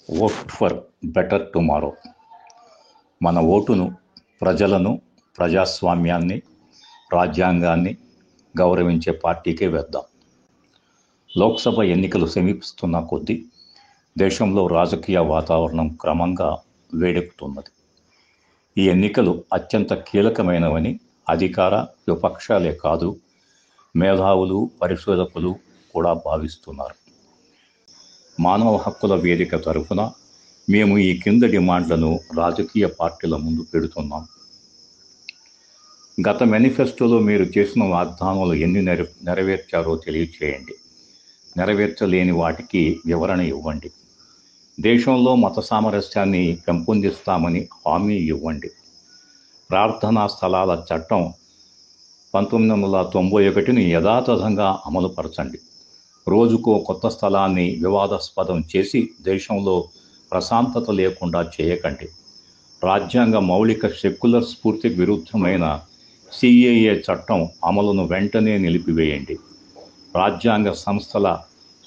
Vote for better tomorrow. మన ఓటును ప్రజలను, ప్రజాస్వామ్యాన్ని, రాజ్యాంగాన్ని గౌరవించే పార్టీకే వేద్దాం. లోక్సభ ఎన్నికలు సమీపిస్తున్న కొద్దీ దేశంలో రాజకీయ వాతావరణం క్రమంగా వేడెక్కుతున్నది. ఈ ఎన్నికలు అత్యంత కీలకమైనవని అధికార, విపక్షాలే కాదు, మేధావులు, పరిశోధకులు కూడా భావిస్తున్నారు. మానవ హక్కుల వేదిక తరఫున మేము ఈ కింద డిమాండ్లను రాజకీయ పార్టీల ముందు పెడుతున్నాం. గత మేనిఫెస్టోలో మీరు చేసిన వాగ్దానాలు ఎన్ని నెరవేర్చారో తెలియచేయండి. నెరవేర్చలేని వాటికి వివరణ ఇవ్వండి. దేశంలో మత సామరస్యాన్ని పెంపొందిస్తామని హామీ ఇవ్వండి. ప్రార్థనా స్థలాల చట్టం 1991ని యథాతథంగా అమలుపరచండి. రోజుకో కొత్త స్థలాన్ని వివాదాస్పదం చేసి దేశంలో ప్రశాంతత లేకుండా చేయకండి. రాజ్యాంగ మౌలిక సెక్యులర్ స్ఫూర్తికి విరుద్ధమైన సిఏఏ చట్టం అమలును వెంటనే నిలిపివేయండి. రాజ్యాంగ సంస్థల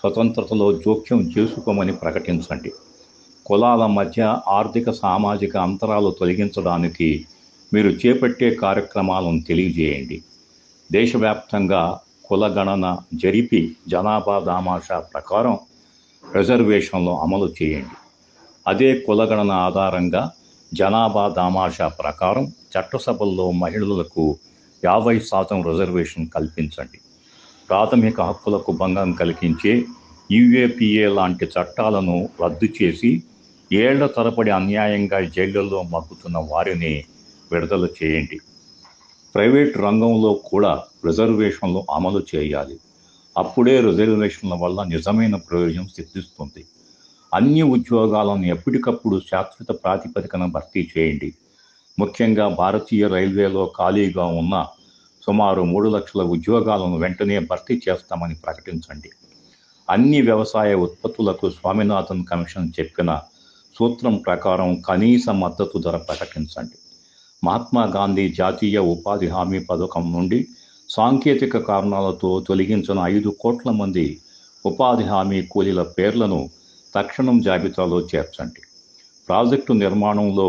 స్వతంత్రతలో జోక్యం చేసుకోమని ప్రకటించండి. కులాల మధ్య ఆర్థిక, సామాజిక అంతరాలు తొలగించడానికి మీరు చేపట్టే కార్యక్రమాలను తెలియజేయండి. దేశవ్యాప్తంగా కులగణన జరిపి జనాభా దామాషా ప్రకారం రిజర్వేషన్లు అమలు చేయండి. అదే కులగణన ఆధారంగా జనాభా దామాషా ప్రకారం చట్టసభల్లో మహిళలకు 50% రిజర్వేషన్ కల్పించండి. ప్రాథమిక హక్కులకు భంగం కలిగించే యూఏపీఏ లాంటి చట్టాలను రద్దు చేసి ఏళ్ల తరబడి అన్యాయంగా జైళ్లలో మగ్గుతున్న వారిని విడుదల చేయండి. ప్రైవేట్ రంగంలో కూడా రిజర్వేషన్లు అమలు చేయాలి. అప్పుడే రిజర్వేషన్ల వల్ల నిజమైన ప్రయోజనం సిద్ధిస్తుంది. అన్ని ఉద్యోగాలను ఎప్పటికప్పుడు శాశ్వత ప్రాతిపదికన భర్తీ చేయండి. ముఖ్యంగా భారతీయ రైల్వేలో ఖాళీగా ఉన్న సుమారు 3 లక్షల ఉద్యోగాలను వెంటనే భర్తీ చేస్తామని ప్రకటించండి. అన్ని వ్యవసాయ ఉత్పత్తులకు స్వామినాథన్ కమిషన్ చెప్పిన సూత్రం ప్రకారం కనీస మద్దతు ధర ప్రకటించండి. మహాత్మా గాంధీ జాతీయ ఉపాధి హామీ పథకం నుండి సాంకేతిక కారణాలతో తొలగించిన 5 కోట్ల మంది ఉపాధి హామీ కూలీల పేర్లను తక్షణం జాబితాలో చేర్చండి. ప్రాజెక్టు నిర్మాణంలో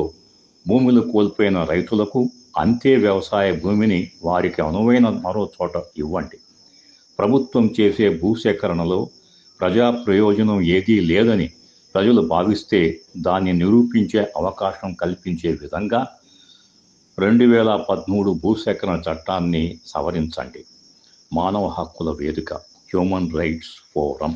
భూములు కోల్పోయిన రైతులకు అంతే వ్యవసాయ భూమిని వారికి అనువైన మరో చోట ఇవ్వండి. ప్రభుత్వం చేసే భూసేకరణలో ప్రజా ప్రయోజనం ఏదీ లేదని ప్రజలు భావిస్తే దాన్ని నిరూపించే అవకాశం కల్పించే విధంగా 2013 భూసేకరణ చట్టాన్ని సవరించండి. మానవ హక్కుల వేదిక, హ్యూమన్ రైట్స్ ఫోరం.